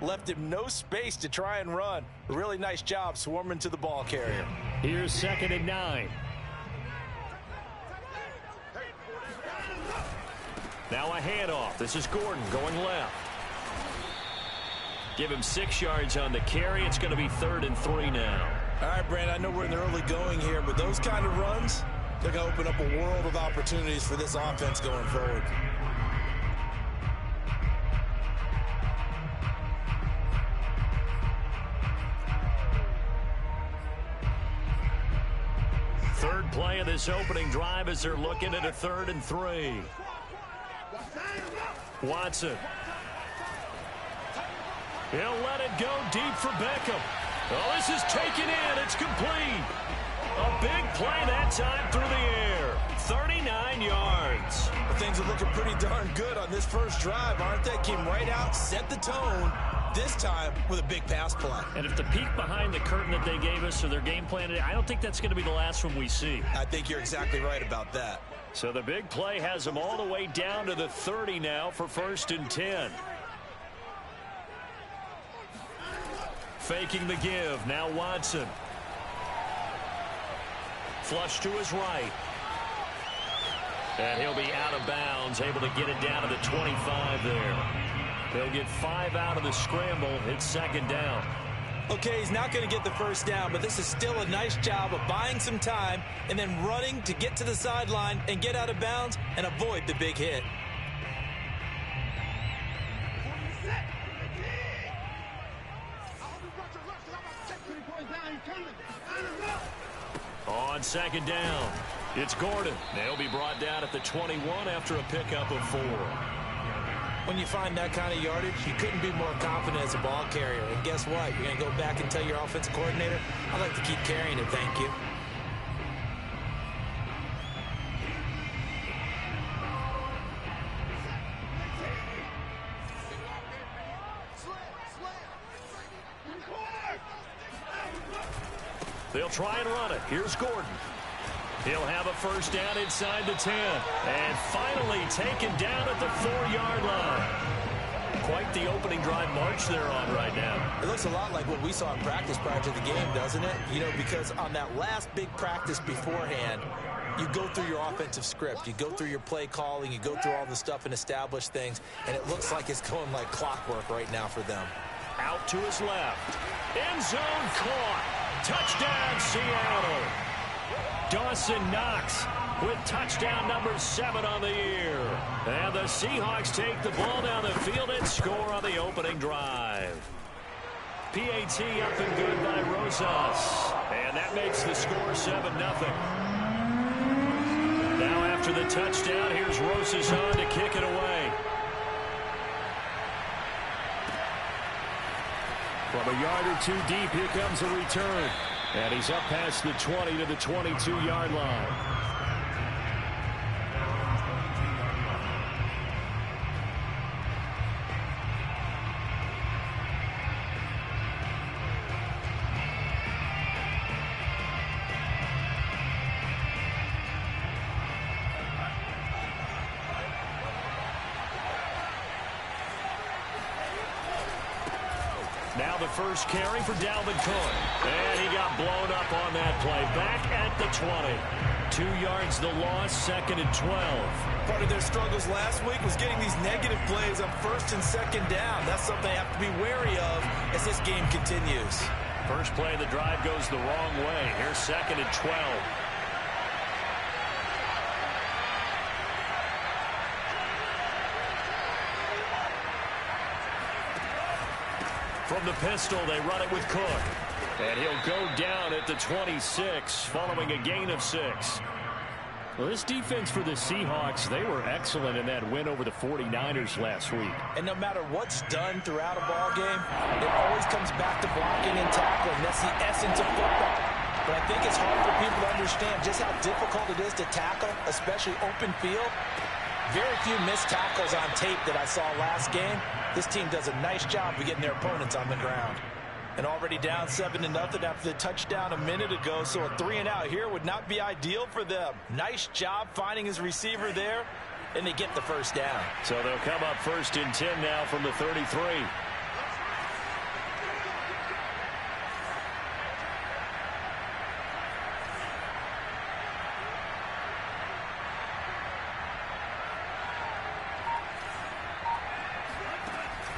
Left him no space to try and run. Really nice job swarming to the ball carrier. Here's 2nd and 9. Now a handoff. This is Gordon going left. Give him 6 yards on the carry. It's going to be 3rd and 3 now. All right, Brand, I know we're in the early going here, but those kind of runs, they're going to open up a world of opportunities for this offense going forward. Third play of this opening drive as they're looking at a 3rd and 3. Watson. He'll let it go deep for Beckham. Oh, this is taken in. It's complete. A big play that time through the air. 39 yards. Well, things are looking pretty darn good on this first drive, aren't they? Came right out, set the tone, this time with a big pass play. And if the peek behind the curtain that they gave us or their game plan, I don't think that's going to be the last one we see. I think you're exactly right about that. So the big play has them all the way down to the 30 now for 1st and 10. Faking the give. Now Watson. Flush to his right. And he'll be out of bounds, able to get it down to the 25 there. They'll get 5 out of the scramble. It's 2nd down. Okay, he's not going to get the first down, but this is still a nice job of buying some time and then running to get to the sideline and get out of bounds and avoid the big hit. On 2nd down, it's Gordon. They'll be brought down at the 21 after a pickup of 4. When you find that kind of yardage, you couldn't be more confident as a ball carrier. And guess what? You're going to go back and tell your offensive coordinator, I'd like to keep carrying it, thank you. They'll try and run it. Here's Gordon. He'll have a first down inside the 10. And finally taken down at the 4-yard line. Quite the opening drive march they're on right now. It looks a lot like what we saw in practice prior to the game, doesn't it? You know, because on that last big practice beforehand, you go through your offensive script. You go through your play calling. You go through all the stuff and establish things. And it looks like it's going like clockwork right now for them. Out to his left. End zone caught. Touchdown, Seattle. Dawson Knox with touchdown number 7 on the year. And the Seahawks take the ball down the field and score on the opening drive. PAT up and good by Rosas. And that makes the score 7-0. Now after the touchdown, here's Rosas on to kick it away. From a yard or 2 deep, here comes a return. And he's up past the 20 to the 22-yard line. Now the first carry for Dalvin Cook. And he got blown up on that play. Back at the 20. 2 yards the loss, 2nd and 12. Part of their struggles last week was getting these negative plays on 1st and 2nd down. That's something they have to be wary of as this game continues. First play of the drive goes the wrong way. Here's 2nd and 12. From the pistol, they run it with Cook. And he'll go down at the 26 following a gain of 6. Well, this defense for the Seahawks, they were excellent in that win over the 49ers last week. And no matter what's done throughout a ball game, it always comes back to blocking and tackling. That's the essence of football. But I think it's hard for people to understand just how difficult it is to tackle, especially open field. Very few missed tackles on tape that I saw last game. This team does a nice job of getting their opponents on the ground. And already down 7-0 after the touchdown a minute ago, so a 3-and-out here would not be ideal for them. Nice job finding his receiver there, and they get the first down. So they'll come up 1st and 10 now from the 33.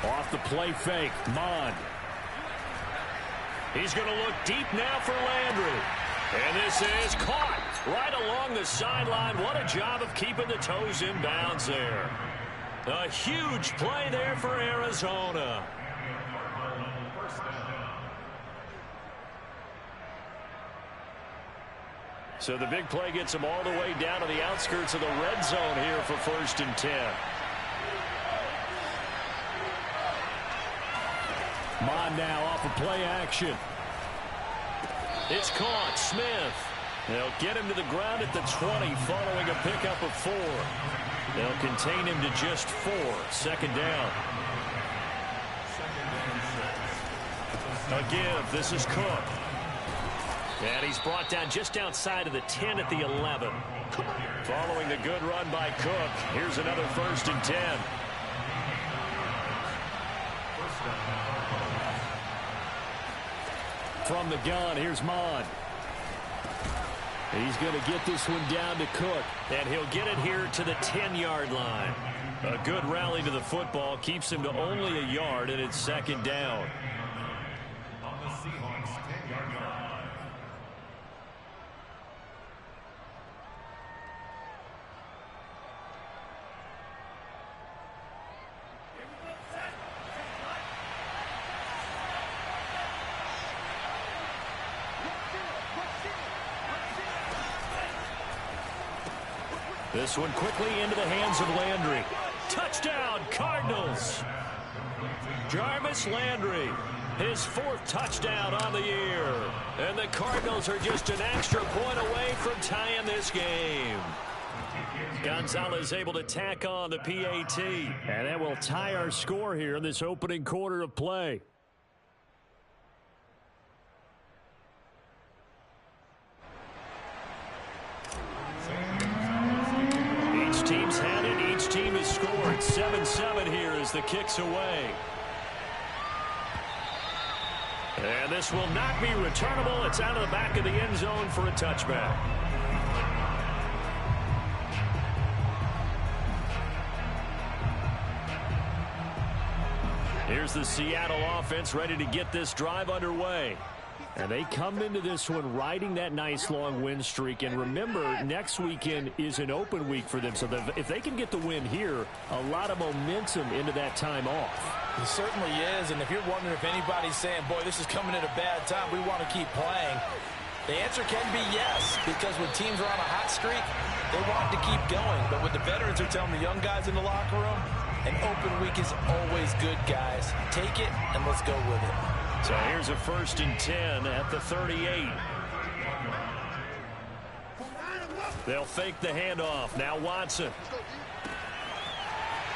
Off the play fake, Mond. He's going to look deep now for Landry. And this is caught right along the sideline. What a job of keeping the toes in bounds there. A huge play there for Arizona. So the big play gets him all the way down to the outskirts of the red zone here for 1st and 10. Mond now off of play action. It's caught. Smith. They'll get him to the ground at the 20 following a pickup of 4. They'll contain him to just 4. 2nd down. A give. This is Cook. And he's brought down just outside of the 10 at the 11. Following the good run by Cook, here's another 1st and 10. From the gun, here's Mond. He's going to get this one down to Cook, and he'll get it here to the 10-yard line. A good rally to the football keeps him to only a yard, and it's 2nd down. This one quickly into the hands of Landry. Touchdown, Cardinals. Jarvis Landry, his 4th touchdown on the year. And the Cardinals are just an extra point away from tying this game. Gonzalez able to tack on the PAT. And that will tie our score here in this opening quarter of play. Team's had it. Each team has scored. 7-7 here as the kick's away. And this will not be returnable. It's out of the back of the end zone for a touchback. Here's the Seattle offense ready to get this drive underway. And they come into this one riding that nice long win streak. And remember, next weekend is an open week for them. So if they can get the win here, a lot of momentum into that time off. It certainly is. And if you're wondering if anybody's saying, boy, this is coming at a bad time, we want to keep playing, the answer can be yes. Because when teams are on a hot streak, they want to keep going. But what the veterans are telling the young guys in the locker room, an open week is always good, guys. Take it and let's go with it. So here's a 1st and 10 at the 38. They'll fake the handoff. Now Watson.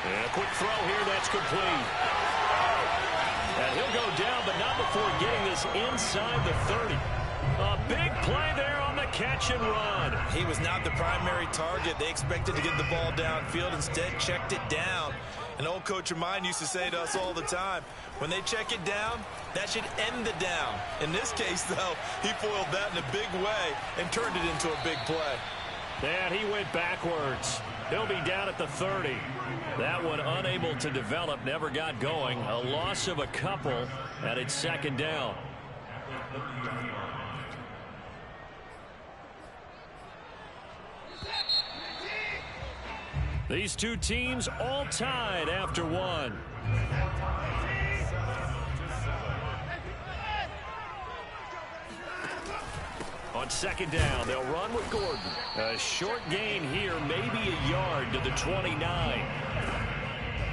And a quick throw here. That's complete. And he'll go down, but not before getting this inside the 30. A big play there on the catch and run. He was not the primary target. They expected to get the ball downfield. Instead, checked it down. An old coach of mine used to say to us all the time, when they check it down, that should end the down. In this case, though, he foiled that in a big way and turned it into a big play. And he went backwards. He'll be down at the 30. That one unable to develop, never got going. A loss of a couple, and it's 2nd down. These two teams all tied after one. On 2nd down, they'll run with Gordon. A short gain here, maybe a yard to the 29.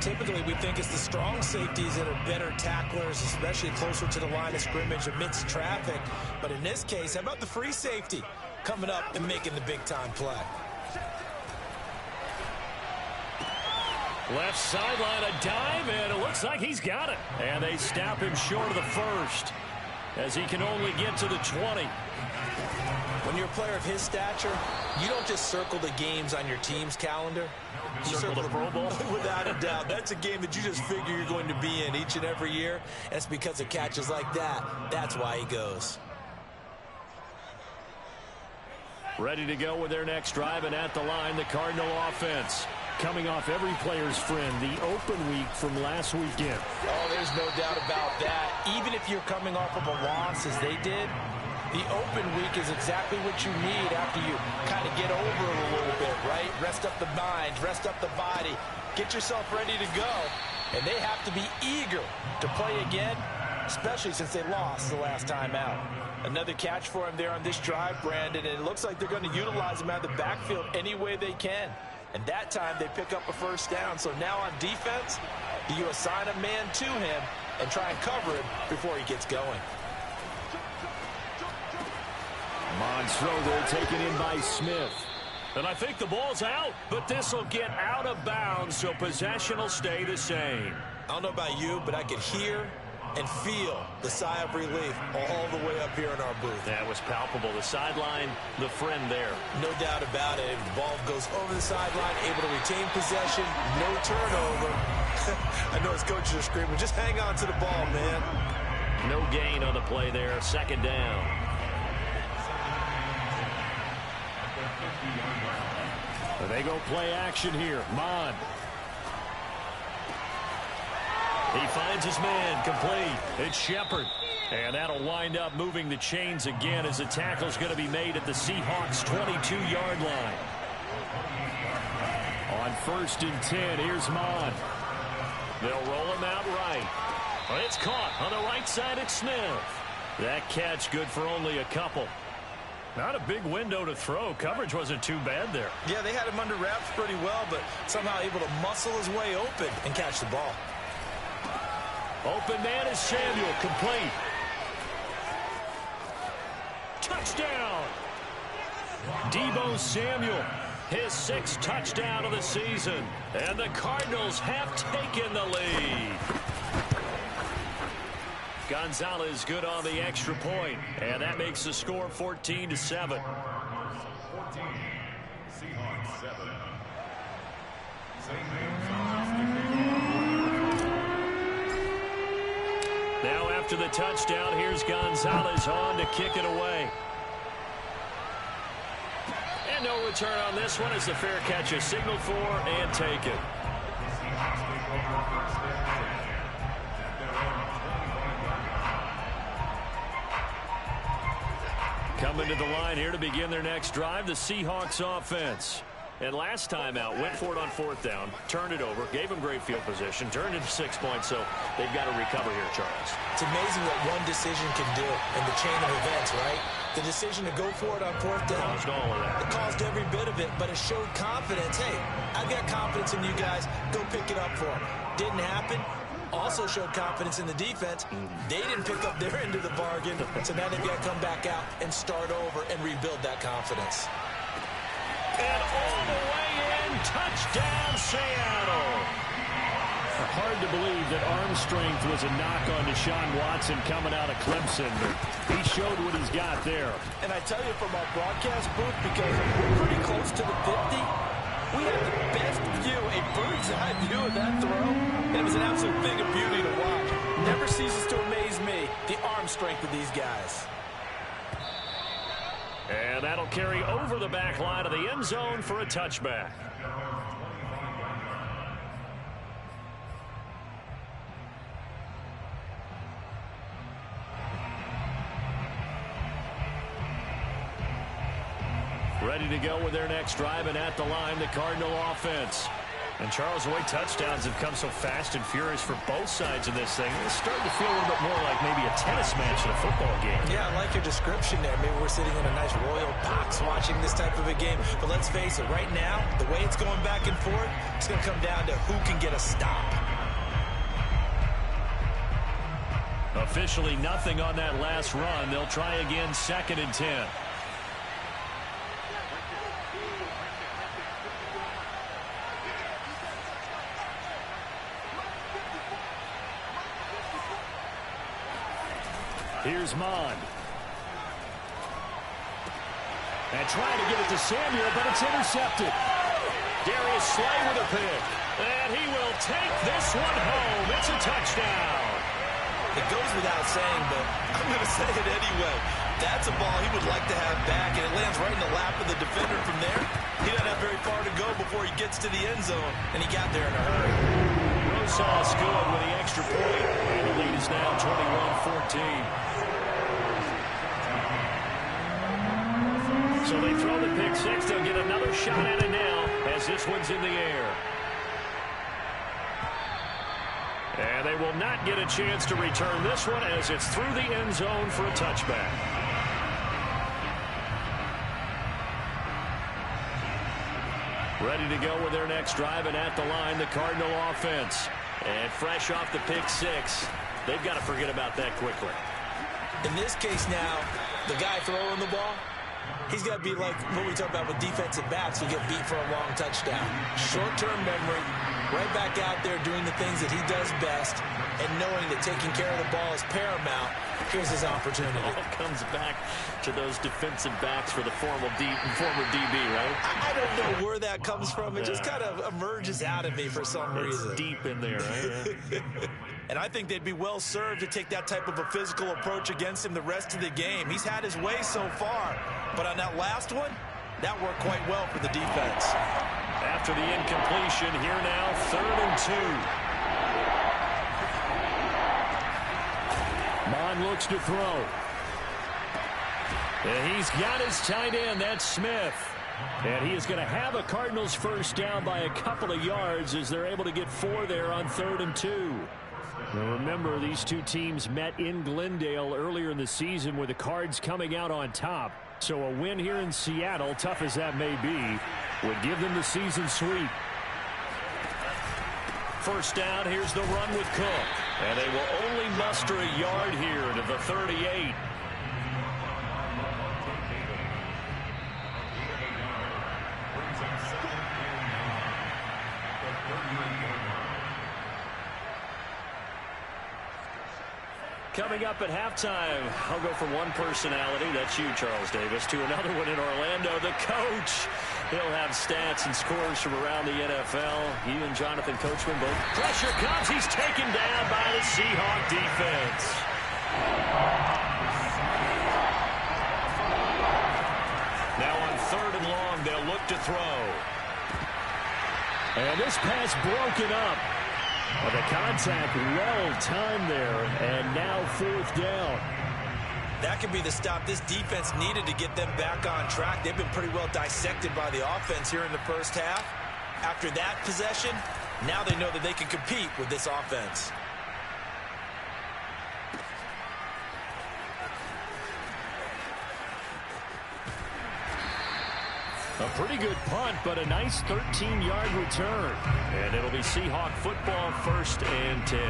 Typically, we think it's the strong safeties that are better tacklers, especially closer to the line of scrimmage amidst traffic. But in this case, how about the free safety coming up and making the big-time play? Left sideline, a dive, and it looks like he's got it. And they stop him short of the 1st as he can only get to the 20. When you're a player of his stature, you don't just circle the games on your team's calendar. You circle the Pro Bowl? Without a doubt. That's a game that you just figure you're going to be in each and every year. And it's because of catches like that. That's why he goes. Ready to go with their next drive, and at the line, the Cardinal offense. coming off every player's friend, the open week from last weekend. Oh, there's no doubt about that. Even if you're coming off of a loss as they did, the open week is exactly what you need after you kind of get over it a little bit, right? Rest up the mind, rest up the body, get yourself ready to go. And they have to be eager to play again, especially since they lost the last time out. Another catch for him there on this drive, Brandon, and it looks like they're going to utilize him out of the backfield any way they can. And that time they pick up a first down. So now on defense, you assign a man to him and try and cover him before he gets going. Mond's throw there taken in by Smith. And I think the ball's out, but this will get out of bounds, so possession will stay the same. I don't know about you, but I could hear and feel the sigh of relief all the way up here in our booth. That was palpable. The sideline, the friend there. No doubt about it. The ball goes over the sideline, able to retain possession, no turnover. I know his coaches are screaming, just hang on to the ball, man. No gain on the play there. Second down. They go play action here. Mond. He finds his man, complete. It's Shepard. And that'll wind up moving the chains again as the tackle's going to be made at the Seahawks' 22-yard line. On 1st and 10, here's Mond. They'll roll him out right. Well, it's caught on the right side at Smith. That catch good for only a couple. Not a big window to throw. Coverage wasn't too bad there. Yeah, they had him under wraps pretty well, but somehow able to muscle his way open and catch the ball. Open man is Samuel, complete. Touchdown! Deebo Samuel, his 6th touchdown of the season. And the Cardinals have taken the lead. Gonzalez good on the extra point, and that makes the score 14-7. 14, Seahawks 7. Now after the touchdown, here's Gonzalez on to kick it away. And no return on this one as the fair catch is signaled for and taken. Coming to the line here to begin their next drive, the Seahawks offense. And last time out, went for it on 4th down, turned it over, gave them great field position, turned it to 6 points, so they've got to recover here, Charles. It's amazing what one decision can do in the chain of events, right? The decision to go for it on 4th down. Caused all of that. It caused every bit of it, but it showed confidence. Hey, I've got confidence in you guys. Go pick it up for them. Didn't happen. Also showed confidence in the defense. They didn't pick up their end of the bargain, so now they've got to come back out and start over and rebuild that confidence. And all the way in, touchdown, Seattle. Hard to believe that arm strength was a knock on Deshaun Watson coming out of Clemson, but he showed what he's got there. And I tell you from our broadcast booth, because we're pretty close to the 50, we had the best view, a bird's-eye view of that throw. And it was an absolute thing of beauty to watch. Never ceases to amaze me, the arm strength of these guys. And that'll carry over the back line of the end zone for a touchback. Ready to go with their next drive, and at the line, the Cardinal offense. And Charles, the way touchdowns have come so fast and furious for both sides of this thing, it's starting to feel a little bit more like maybe a tennis match in a football game. Yeah, I like your description there. Maybe we're sitting in a nice royal box watching this type of a game. But let's face it, right now, the way it's going back and forth, it's going to come down to who can get a stop. Officially nothing on that last run. They'll try again, 2nd and 10. Here's Mond. And trying to get it to Samuel, but it's intercepted. Darius Slay with a pick. And he will take this one home. It's a touchdown. It goes without saying, but I'm going to say it anyway. That's a ball he would like to have back, and it lands right in the lap of the defender from there. He doesn't have very far to go before he gets to the end zone, and he got there in a hurry. Rosas good with the extra point, and the lead is now 21-14. So they throw the pick six. They'll get another shot at it now as this one's in the air. And they will not get a chance to return this one as it's through the end zone for a touchback. Ready to go with their next drive, and at the line, the Cardinal offense. And fresh off the pick six, they've got to forget about that quickly. In this case now, the guy throwing the ball, he's got to be like what we talk about with defensive backs who get beat for a long touchdown. Short-term memory, right back out there doing the things that he does best, and knowing that taking care of the ball is paramount. Here's his opportunity. It all comes back to those defensive backs for the former DB, right? I don't know where that comes from. It just kind of emerges out of me for some reason. It's deep in there, right? Yeah. And I think they'd be well served to take that type of a physical approach against him the rest of the game. He's had his way so far, but on that last one, that worked quite well for the defense. After the incompletion, here now, 3rd and 2. Mon looks to throw. And he's got his tight end. That's Smith. And he is going to have a Cardinals first down by a couple of yards as they're able to get 4 there on 3rd and 2. Now remember, these two teams met in Glendale earlier in the season with the Cards coming out on top. So a win here in Seattle, tough as that may be, would give them the season sweep. First down, here's the run with Cook. And they will only muster a yard here to the 38. Coming up at halftime, I'll go from one personality, that's you, Charles Davis, to another one in Orlando, the coach. He'll have stats and scores from around the NFL. He and Jonathan Coachman both. Pressure comes. He's taken down by the Seahawk defense. Now on 3rd and long, they'll look to throw. And this pass broken up. Well, the contact well-timed there, and now 4th down. That could be the stop this defense needed to get them back on track. They've been pretty well dissected by the offense here in the first half. After that possession, now they know that they can compete with this offense. A pretty good punt, but a nice 13-yard return. And it'll be Seahawk football, 1st and 10.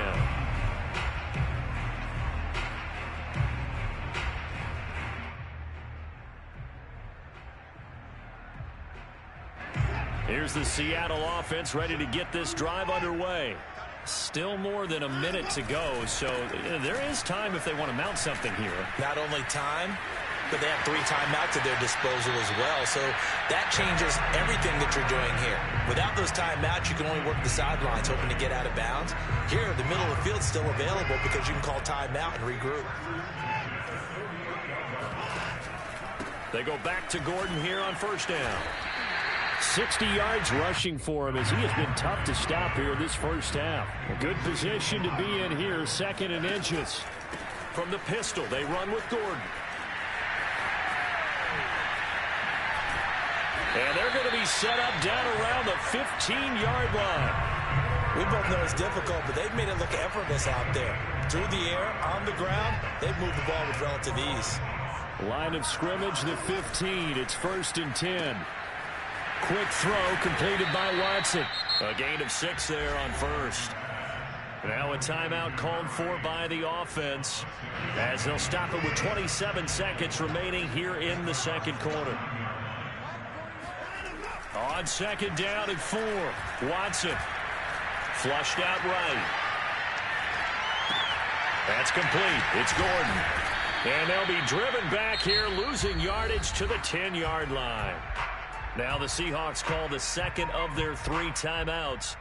Here's the Seattle offense ready to get this drive underway. Still more than a minute to go, so there is time if they want to mount something here. Not only time, but they have 3 timeouts at their disposal as well. So that changes everything that you're doing here. Without those timeouts, you can only work the sidelines, hoping to get out of bounds. Here, the middle of the field's still available because you can call timeout and regroup. They go back to Gordon here on 1st down. 60 yards rushing for him as he has been tough to stop here this first half. A good position to be in here, 2nd and inches. From the pistol, they run with Gordon. And they're going to be set up down around the 15-yard line. We both know it's difficult, but they've made it look effortless out there. Through the air, on the ground, they've moved the ball with relative ease. Line of scrimmage, the 15. It's 1st and 10. Quick throw completed by Watson. A gain of 6 there on 1st. Now a timeout called for by the offense as they'll stop it with 27 seconds remaining here in the 2nd quarter. On 2nd down and 4. Watson flushed out right. That's complete. It's Gordon. And they'll be driven back here, losing yardage to the 10-yard line. Now the Seahawks call the 2nd of their 3 timeouts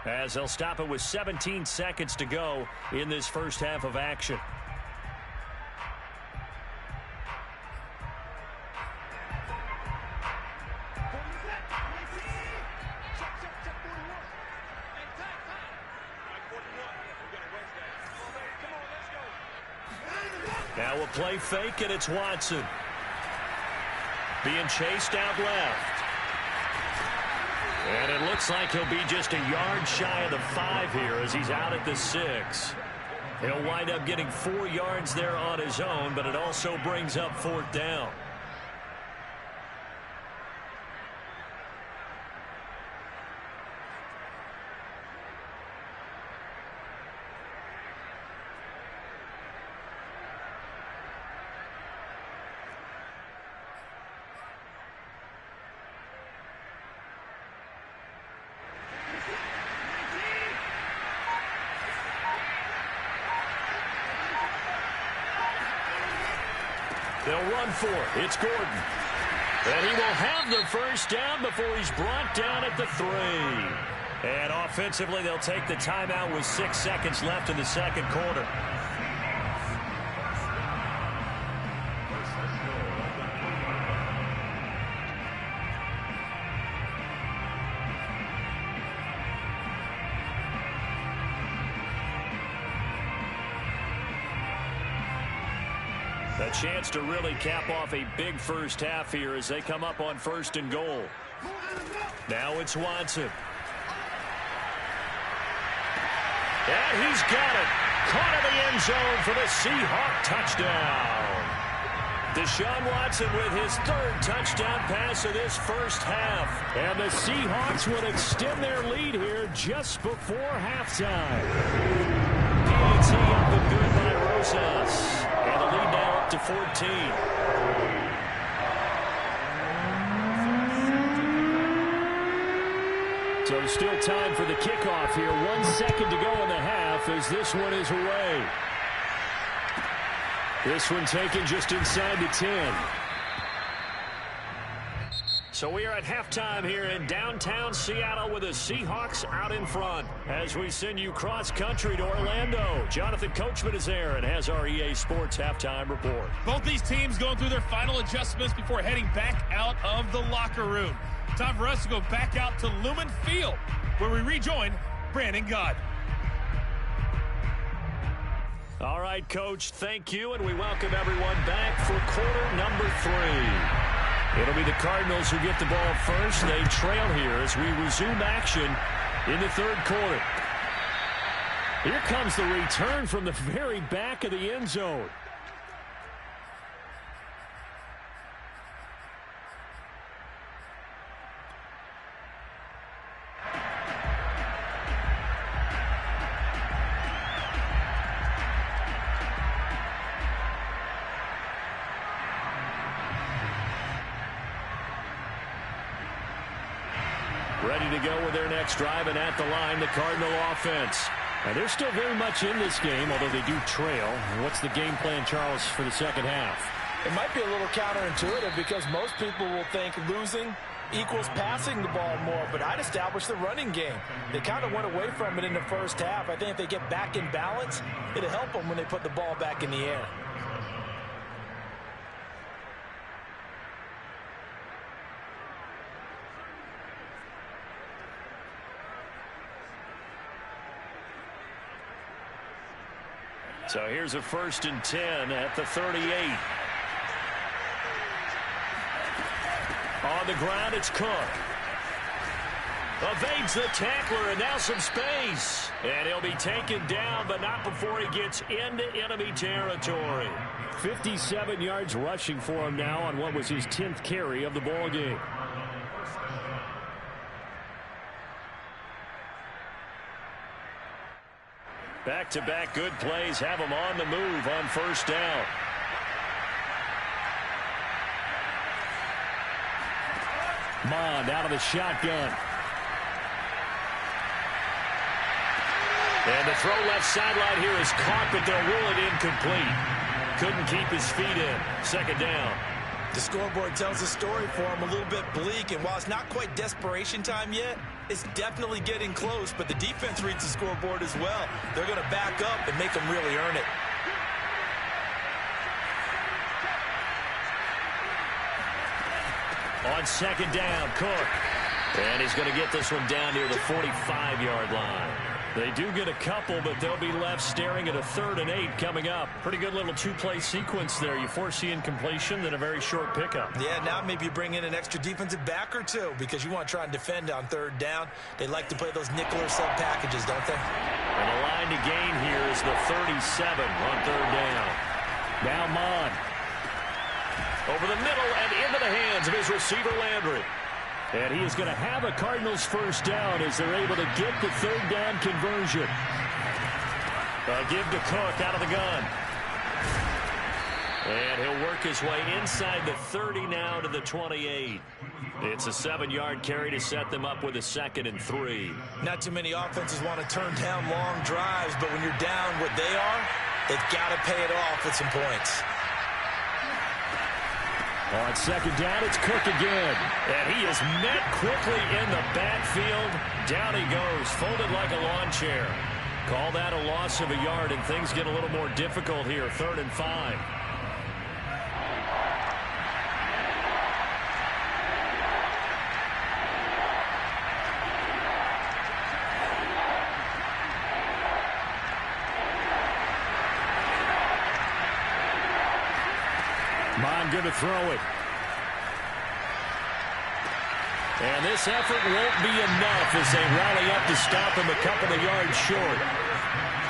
as they'll stop it with 17 seconds to go in this first half of action. Now a play fake, and it's Watson. Being chased out left. And it looks like he'll be just a yard shy of the 5 here as he's out at the 6. He'll wind up getting 4 yards there on his own, but it also brings up 4th down. They'll run for it. It's Gordon. And he will have the first down before he's brought down at the 3. And offensively, they'll take the timeout with 6 seconds left in the second quarter. A chance to really cap off a big first half here as they come up on 1st and goal. Now it's Watson. And he's got it. Caught in the end zone for the Seahawk touchdown. Deshaun Watson with his 3rd touchdown pass of this first half. And the Seahawks would extend their lead here just before halftime. PAT up and good by Rosas. And the lead now up to 14. So still time for the kickoff here. 1 second to go in the half as this one is away. This one taken just inside the 10. So we are at halftime here in downtown Seattle with the Seahawks out in front. As we send you cross-country to Orlando, Jonathan Coachman is there and has our EA Sports halftime report. Both these teams going through their final adjustments before heading back out of the locker room. Time for us to go back out to Lumen Field, where we rejoin Brandon Gott. All right, Coach, thank you, and we welcome everyone back for quarter number 3. It'll be the Cardinals who get the ball first. They trail here as we resume action in the 3rd quarter. Here comes the return from the very back of the end zone. Ready to go with their next drive, and at the line, the Cardinal offense. And they're still very much in this game, although they do trail. What's the game plan, Charles, for the second half? It might be a little counterintuitive because most people will think losing equals passing the ball more, but I'd establish the running game. They kind of went away from it in the first half. I think if they get back in balance, it'll help them when they put the ball back in the air. So here's a 1st and 10 at the 38. On the ground, it's Cook. Evades the tackler, and now some space. And he'll be taken down, but not before he gets into enemy territory. 57 yards rushing for him now on what was his 10th carry of the ball game. Back-to-back good plays have him on the move on 1st down. Mond out of the shotgun. And the throw left sideline here is caught, but they'll rule it incomplete. Couldn't keep his feet in. 2nd down. The scoreboard tells a story for him, a little bit bleak, and while it's not quite desperation time yet, it's definitely getting close, but the defense reads the scoreboard as well. They're going to back up and make them really earn it. On 2nd down, Cook. And he's going to get this one down near the 45-yard line. They do get a couple, but they'll be left staring at a 3rd and 8 coming up. Pretty good little two-play sequence there. You force the incompletion, then a very short pickup. Yeah, now maybe you bring in an extra defensive back or two because you want to try and defend on 3rd down. They like to play those nickel or sub packages, don't they? And the line to gain here is the 37 on 3rd down. Now Mon. Over the middle and into the hands of his receiver Landry. And he is going to have a Cardinals first down as they're able to get the 3rd down conversion. Give to Cook out of the gun. And he'll work his way inside the 30 now to the 28. It's a 7-yard carry to set them up with a 2nd and 3. Not too many offenses want to turn down long drives, but when you're down what they are, they've got to pay it off with some points. On 2nd down, it's Cook again. And he is met quickly in the backfield. Down he goes, folded like a lawn chair. Call that a loss of a yard, and things get a little more difficult here. 3rd and 5. Mon going to throw it. And this effort won't be enough as they rally up to stop him a couple of yards short.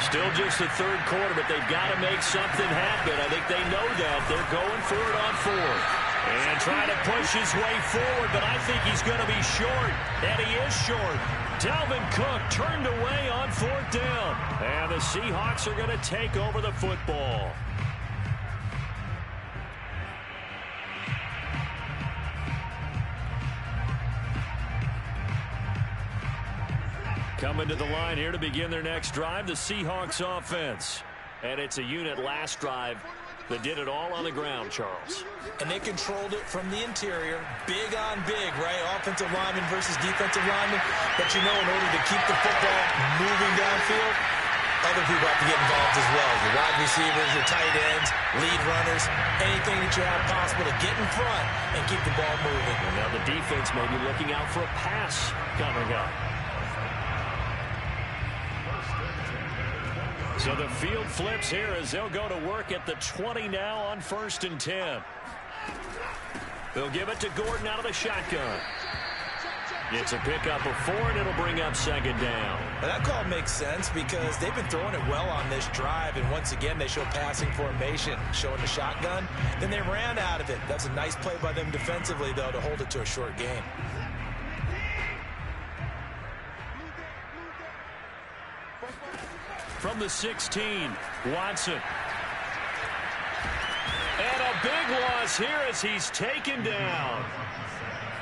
Still just the 3rd quarter, but they've got to make something happen. I think they know that. They're going for it on 4th. And trying to push his way forward, but I think he's going to be short. And he is short. Dalvin Cook turned away on 4th down. And the Seahawks are going to take over the football. Coming to the line here to begin their next drive, the Seahawks offense. And it's a unit last drive that did it all on the ground, Charles. And they controlled it from the interior. Big on big, right? Offensive lineman versus defensive lineman. But you know, in order to keep the football moving downfield, other people have to get involved as well. The wide receivers, your tight ends, lead runners, anything that you have possible to get in front and keep the ball moving. And now the defense may be looking out for a pass coming up. So the field flips here as they'll go to work at the 20 now on 1st and 10. They'll give it to Gordon out of the shotgun. It's a pickup of 4, and it'll bring up 2nd down. Well, that call makes sense because they've been throwing it well on this drive, and once again they show passing formation, showing the shotgun. Then they ran out of it. That's a nice play by them defensively, though, to hold it to a short game. From the 16, Watson. And a big loss here as he's taken down.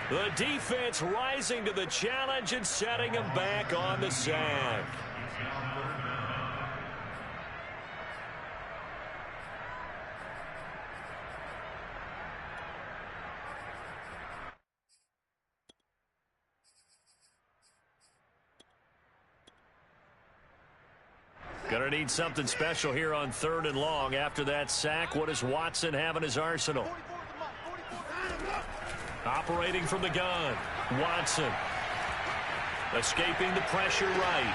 The defense rising to the challenge and setting him back on the sack. Gonna need something special here on 3rd and long. After that sack, what does Watson have in his arsenal? Operating from the gun, Watson. Escaping the pressure right.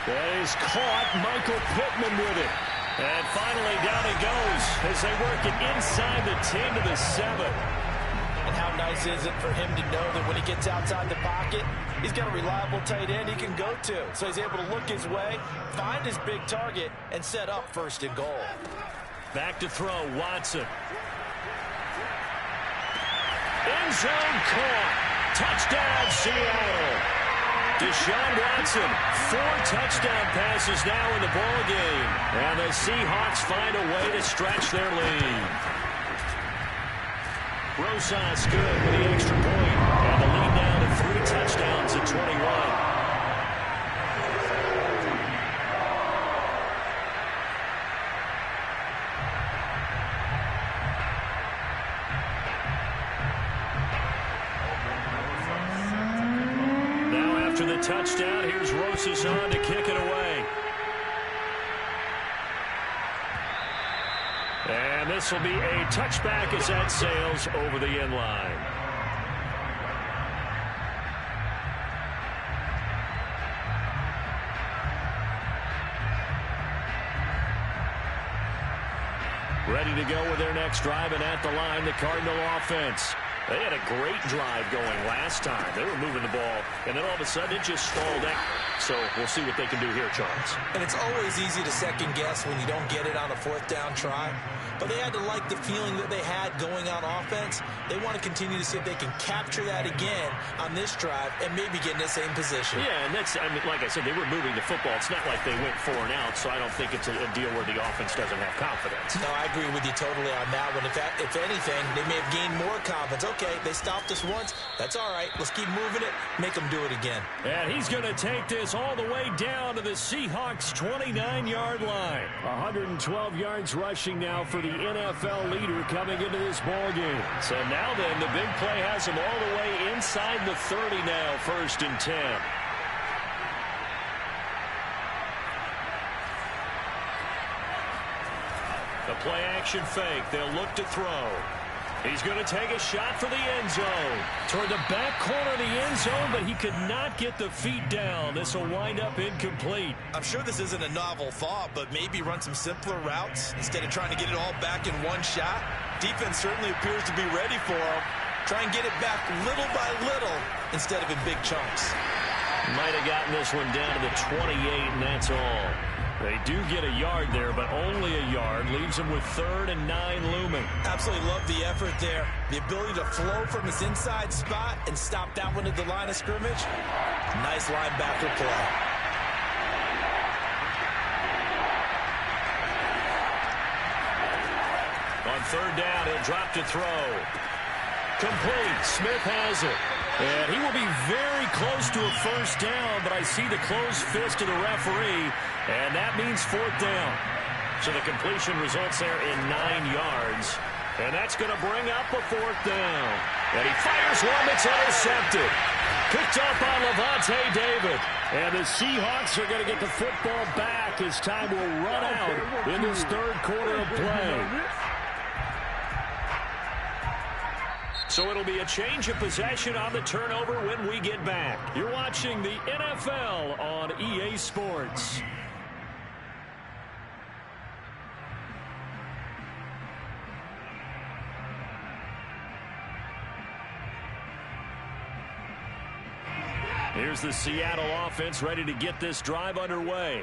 That is caught. Michael Pittman with it. And finally down he goes as they work it inside the 10 to the 7. And how nice is it for him to know that when he gets outside the pocket, he's got a reliable tight end he can go to. So he's able to look his way, find his big target, and set up 1st and goal. Back to throw, Watson. End zone caught. Touchdown, Seattle. Deshaun Watson, 4 touchdown passes now in the ball game. And the Seahawks find a way to stretch their lead. Rosas good with the extra point. And the lead now to 3 touchdowns at 21. After the touchdown, here's Rosas on to kick it away. And this will be a touchback as that sails over the end line. Ready to go with their next drive, and at the line, the Cardinal offense. They had a great drive going last time. They were moving the ball, and then all of a sudden it just stalled out. So we'll see what they can do here, Charles. And it's always easy to second guess when you don't get it on a fourth down try. But they had to like the feeling that they had going on offense. They want to continue to see if they can capture that again on this drive and maybe get in the same position. Yeah, and that's, I mean, like I said, they were moving the football. It's not like they went 4 and out, so I don't think it's a deal where the offense doesn't have confidence. No, I agree with you totally on that one. If anything, they may have gained more confidence. Okay, they stopped us once. That's all right. Let's keep moving it. Make them do it again. And he's going to take this all the way down to the Seahawks' 29-yard line. 112 yards rushing now for the NFL leader coming into this ball game. So now then, the big play has him all the way inside the 30 now, 1st and 10. The play action fake. They'll look to throw. He's going to take a shot for the end zone. Toward the back corner of the end zone, but he could not get the feet down. This will wind up incomplete. I'm sure this isn't a novel thought, but maybe run some simpler routes instead of trying to get it all back in one shot. Defense certainly appears to be ready for him. Try and get it back little by little instead of in big chunks. Might have gotten this one down to the 28, and that's all. They do get a yard there, but only a yard. Leaves them with 3rd and 9 looming. Absolutely love the effort there. The ability to flow from his inside spot and stop that one at the line of scrimmage. Nice linebacker play. On 3rd down, he'll drop to throw. Complete. Smith has it. And he will be very close to a 1st down, but I see the closed fist of the referee, and that means 4th down. So the completion results there in 9 yards, and that's going to bring up a 4th down. And he fires one that's intercepted. Picked up by Levante David. And the Seahawks are going to get the football back as time will run out in this 3rd quarter of play. So it'll be a change of possession on the turnover when we get back. You're watching the NFL on EA Sports. Here's the Seattle offense ready to get this drive underway.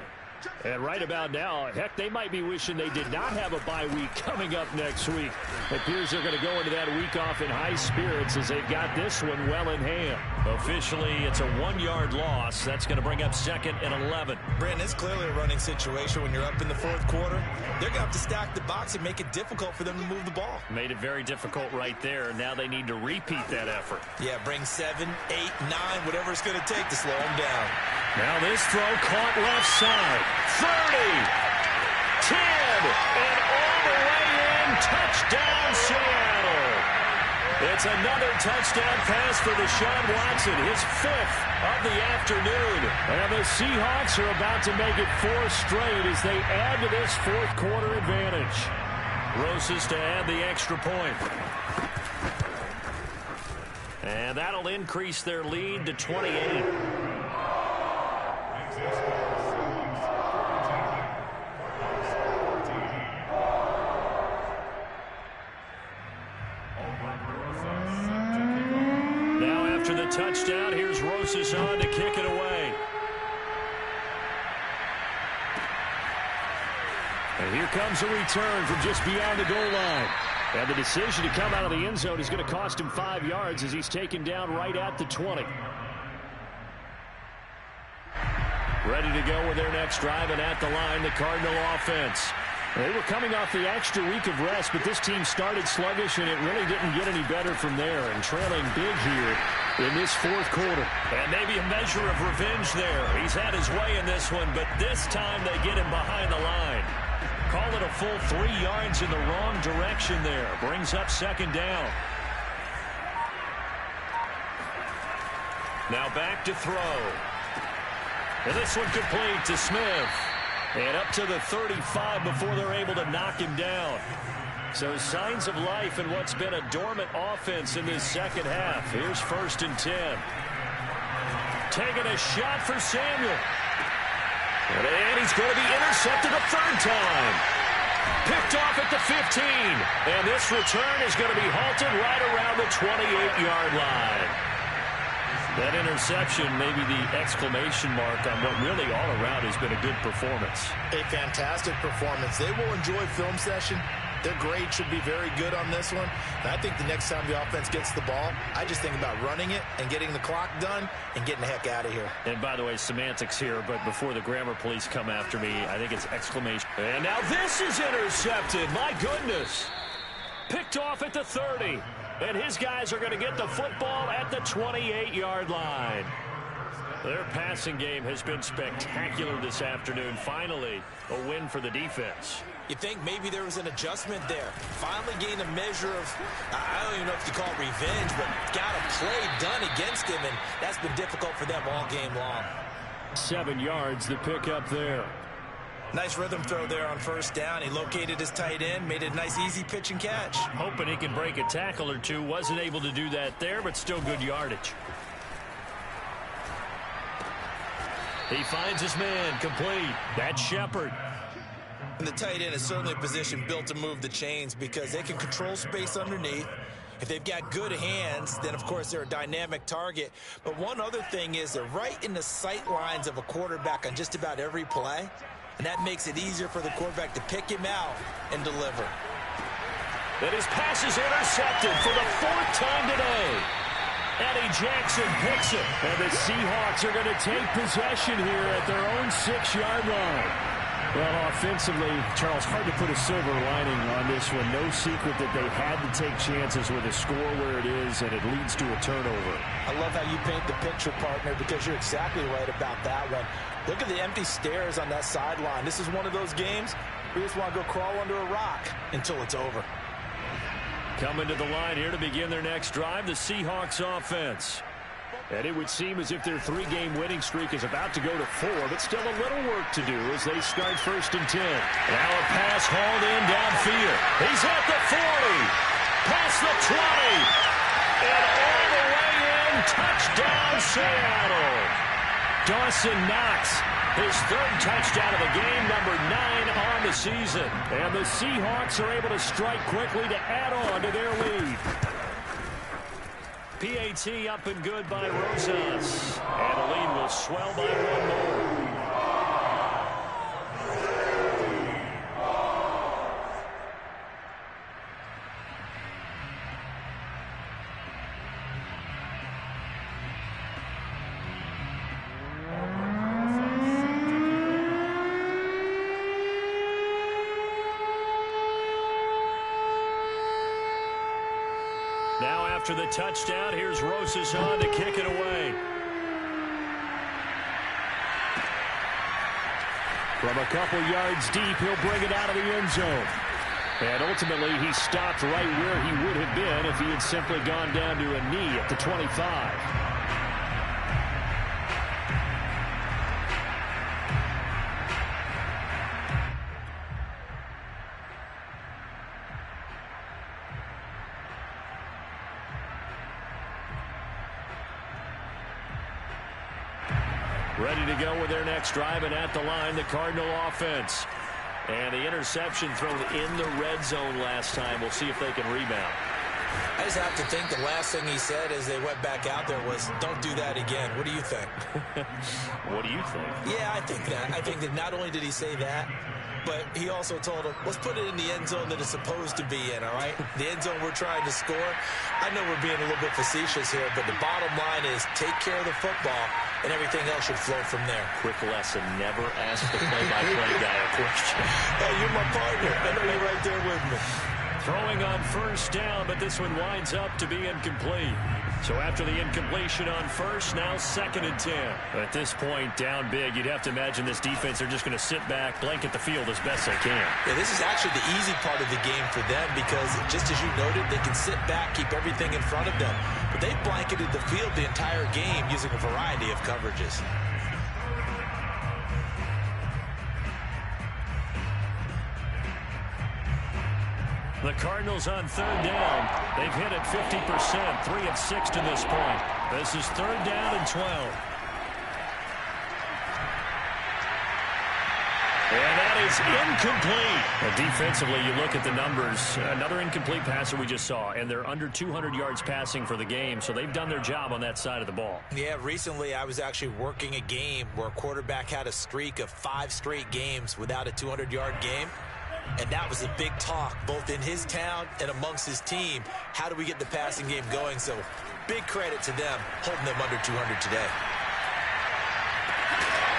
And right about now, heck, they might be wishing they did not have a bye week coming up next week. It appears they're going to go into that week off in high spirits as they've got this one well in hand. Officially, it's a 1-yard loss. That's going to bring up 2nd and 11. Brandon, it's clearly a running situation when you're up in the 4th quarter. They're going to have to stack the box and make it difficult for them to move the ball. Made it very difficult right there. Now they need to repeat that effort. Yeah, bring 7, 8, 9, whatever it's going to take to slow them down. Now this throw caught left side. 30, 10, and all the way in. Touchdown, Seattle. It's another touchdown pass for Deshaun Watson, his 5th of the afternoon. And the Seahawks are about to make it 4 straight as they add to this 4th quarter advantage. Roses to add the extra point. And that'll increase their lead to 28. After the touchdown, here's Roses on to kick it away. And here comes a return from just beyond the goal line. And the decision to come out of the end zone is going to cost him 5 yards as he's taken down right at the 20. Ready to go with their next drive, and at the line, the Cardinal offense. They were coming off the extra week of rest, but this team started sluggish, and it really didn't get any better from there, and trailing big here in this 4th quarter. And maybe a measure of revenge there. He's had his way in this one, but this time they get him behind the line. Call it a full 3 yards in the wrong direction there. Brings up 2nd down. Now back to throw. And this one complete to Smith. And up to the 35 before they're able to knock him down. So signs of life in what's been a dormant offense in this 2nd half. Here's 1st and 10. Taking a shot for Samuel. And he's going to be intercepted a 3rd time. Picked off at the 15. And this return is going to be halted right around the 28-yard line. That interception, maybe the exclamation mark on what really all around has been a good performance. A fantastic performance. They will enjoy film session. Their grade should be very good on this one. And I think the next time the offense gets the ball, I just think about running it and getting the clock done and getting the heck out of here. And by the way, semantics here, but before the grammar police come after me, I think it's exclamation. And now this is intercepted. My goodness. Picked off at the 30. And his guys are going to get the football at the 28-yard line. Their passing game has been spectacular this afternoon. Finally, a win for the defense. You think maybe there was an adjustment there. Finally gained a measure of, I don't even know if you call it revenge, but got a play done against him, and that's been difficult for them all game long. 7 yards, the pickup there. Nice rhythm throw there on first down. He located his tight end, made it a nice easy pitch and catch. Hoping he can break a tackle or two. Wasn't able to do that there, but still good yardage. He finds his man, complete. That's Shepard. And the tight end is certainly a position built to move the chains because they can control space underneath. If they've got good hands, then of course they're a dynamic target. But one other thing is they're right in the sight lines of a quarterback on just about every play. And that makes it easier for the quarterback to pick him out and deliver. And his pass is intercepted for the 4th time today. Eddie Jackson picks it. And the Seahawks are going to take possession here at their own 6-yard line. Well, offensively, Charles, hard to put a silver lining on this one. No secret that they had to take chances with a score where it is, and it leads to a turnover. I love how you paint the picture, partner, because you're exactly right about that one. Look at the empty stairs on that sideline. This is one of those games where you just want to go crawl under a rock until it's over. Coming to the line here to begin their next drive, the Seahawks offense. And it would seem as if their 3-game winning streak is about to go to 4, but still a little work to do as they start 1st and 10. Now a pass hauled in downfield. He's at the 40, past the 20, and all the way in, touchdown Seattle. Dawson Knox, his 3rd touchdown of the game, number 9 on the season. And the Seahawks are able to strike quickly to add on to their lead. PAT up and good by Rosas. And the lead will swell by 1 more. Now after the touchdown, here's Rosas on to kick it away. From a couple yards deep, he'll bring it out of the end zone. And ultimately, he stopped right where he would have been if he had simply gone down to a knee at the 25. Ready to go with their next drive, and at the line, the Cardinal offense. And the interception thrown in the red zone last time. We'll see if they can rebound. I just have to think the last thing he said as they went back out there was, don't do that again. What do you think? What do you think? Yeah, I think that. I think that not only did he say that, but he also told him, let's put it in the end zone that it's supposed to be in, all right? The end zone we're trying to score. I know we're being a little bit facetious here, but the bottom line is take care of the football, and everything else should flow from there. Quick lesson, never ask the play-by-play guy a question. Hey, you're my partner. I know you're right there with me. Throwing on first down, but this one winds up to be incomplete. So after the incompletion on first, now 2nd and 10. At this point, down big, you'd have to imagine this defense are just going to sit back, blanket the field as best they can. Yeah, this is actually the easy part of the game for them because, just as you noted, they can sit back, keep everything in front of them. But they've blanketed the field the entire game using a variety of coverages. The Cardinals on 3rd down. They've hit it 50%, 3 of 6 to this point. This is 3rd down and 12. And that is is incomplete. Well, defensively, you look at the numbers. Another incomplete passer we just saw, and they're under 200 yards passing for the game, so they've done their job on that side of the ball. Yeah, recently I was actually working a game where a quarterback had a streak of 5 straight games without a 200-yard game. And that was a big talk, both in his town and amongst his team. How do we get the passing game going? So big credit to them holding them under 200 today.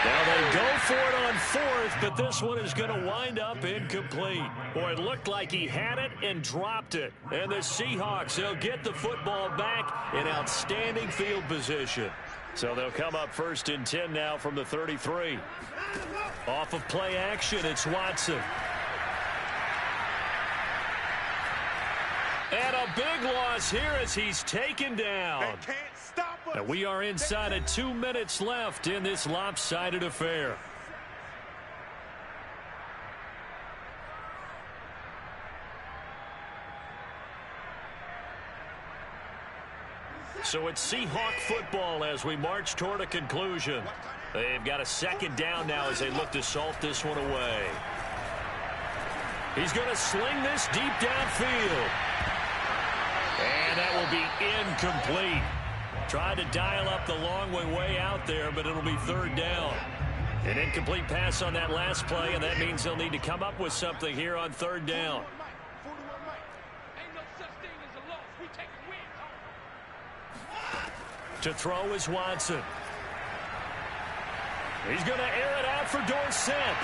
Now they go for it on fourth, but this one is going to wind up incomplete. Boy, it looked like he had it and dropped it. And the Seahawks, they'll get the football back in outstanding field position. So they'll come up 1st and 10 now from the 33. Off of play action, it's Watson. And a big loss here as he's taken down. And we are inside of 2 minutes left in this lopsided affair. So it's Seahawk football as we march toward a conclusion. They've got a 2nd down now as they look to salt this one away. He's going to sling this deep downfield. And that will be incomplete. Tried to dial up the long way out there, but it'll be 3rd down. An incomplete pass on that last play, and that means they'll need to come up with something here on 3rd down. To throw is Watson. He's going to air it out for Dorsett.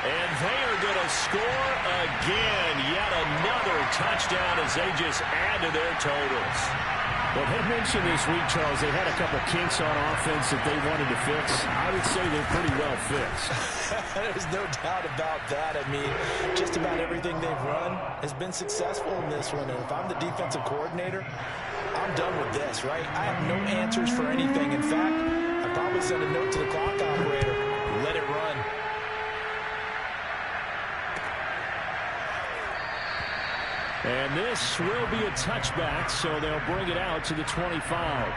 And they are going to score again. Yet another touchdown as they just add to their totals. Well, they mentioned this week, Charles, they had a couple kinks on offense that they wanted to fix. I would say they're pretty well fixed. There's no doubt about that. I mean, just about everything they've run has been successful in this one. And if I'm the defensive coordinator, I'm done with this, right? I have no answers for anything. In fact, I'd probably send a note to the clock operator. Let it run. And this will be a touchback, so they'll bring it out to the 25.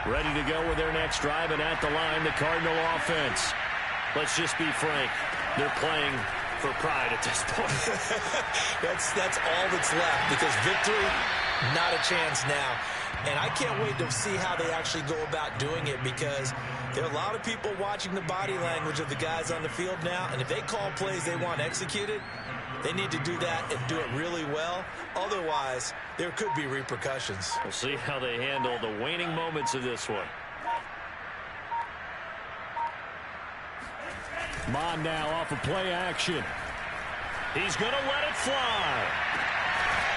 Ready to go with their next drive, and at the line, the Cardinal offense. Let's just be frank. They're playing for pride at this point. that's all that's left, because victory, not a chance now. And I can't wait to see how they actually go about doing it, because there are a lot of people watching the body language of the guys on the field now, and if they call plays they want executed, they need to do that and do it really well. Otherwise, there could be repercussions. We'll see how they handle the waning moments of this one. Mon now off of play action. He's going to let it fly.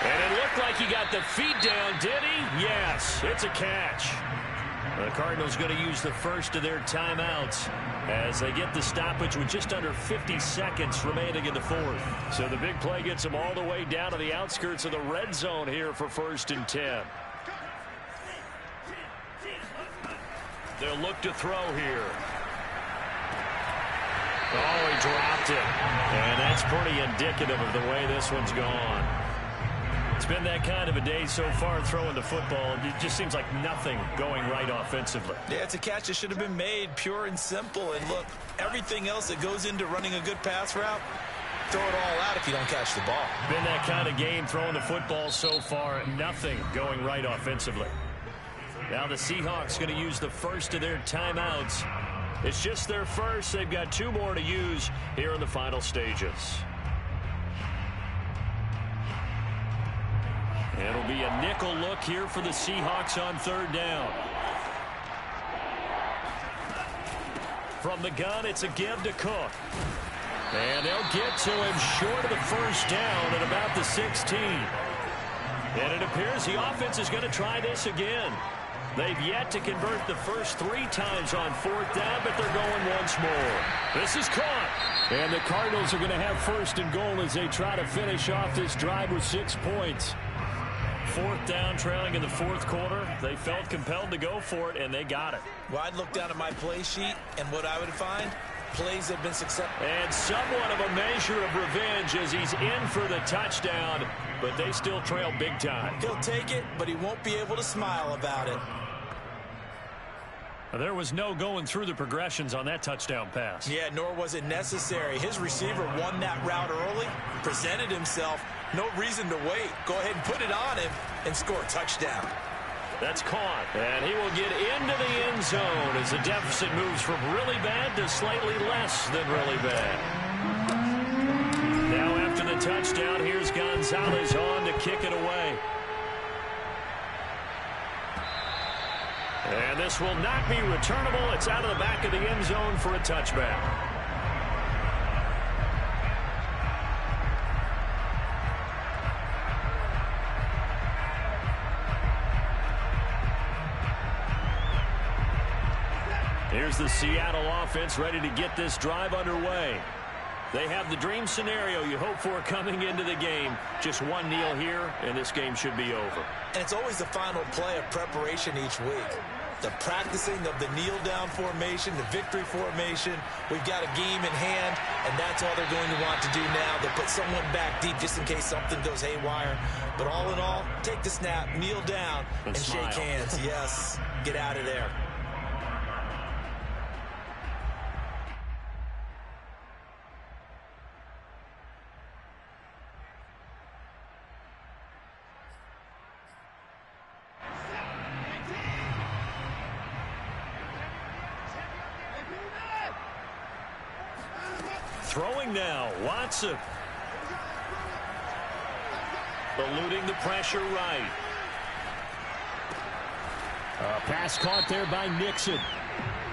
And it looked like he got the feet down, did he? Yes, it's a catch. The Cardinals going to use the first of their timeouts as they get the stoppage with just under 50 seconds remaining in the 4th. So the big play gets them all the way down to the outskirts of the red zone here for 1st and 10. They'll look to throw here. Oh, he dropped it. And that's pretty indicative of the way this one's gone. It's been that kind of a day so far throwing the football. It just seems like nothing going right offensively. Yeah, it's a catch that should have been made, pure and simple. And look, everything else that goes into running a good pass route, throw it all out if you don't catch the ball. Been that kind of game throwing the football so far. Nothing going right offensively. Now the Seahawks going to use the first of their timeouts. It's just their first. They've got 2 more to use here in the final stages. It'll be a nickel look here for the Seahawks on 3rd down. From the gun, it's a give to Cook. And they'll get to him short of the 1st down at about the 16. And it appears the offense is going to try this again. They've yet to convert the first 3 times on 4th down, but they're going once more. This is caught. And the Cardinals are going to have 1st and goal as they try to finish off this drive with 6 points. 4th down, trailing in the 4th quarter. They felt compelled to go for it, and they got it. Well, I'd look down at my play sheet, and what I would find, plays have been successful. And somewhat of a measure of revenge as he's in for the touchdown, but they still trail big time. He'll take it, but he won't be able to smile about it. There was no going through the progressions on that touchdown pass. Yeah, nor was it necessary. His receiver won that route early, presented himself. No reason to wait. Go ahead and put it on him and score a touchdown. That's caught, and he will get into the end zone as the deficit moves from really bad to slightly less than really bad. Now after the touchdown, here's Gonzalez on to kick it away. And this will not be returnable. It's out of the back of the end zone for a touchback. Here's the Seattle offense ready to get this drive underway. They have the dream scenario you hope for coming into the game. Just one kneel here, and this game should be over. And it's always the final play of preparation each week. The practicing of the kneel-down formation, the victory formation. We've got a game in hand, and that's all they're going to want to do now. They'll put someone back deep just in case something goes haywire. But all in all, take the snap, kneel down, and shake hands. Yes, get out of there. Throwing now, Watson. Eluding the pressure right. Pass caught there by Nixon.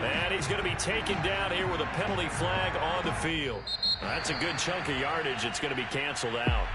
And he's going to be taken down here with a penalty flag on the field. That's a good chunk of yardage. It's going to be canceled out.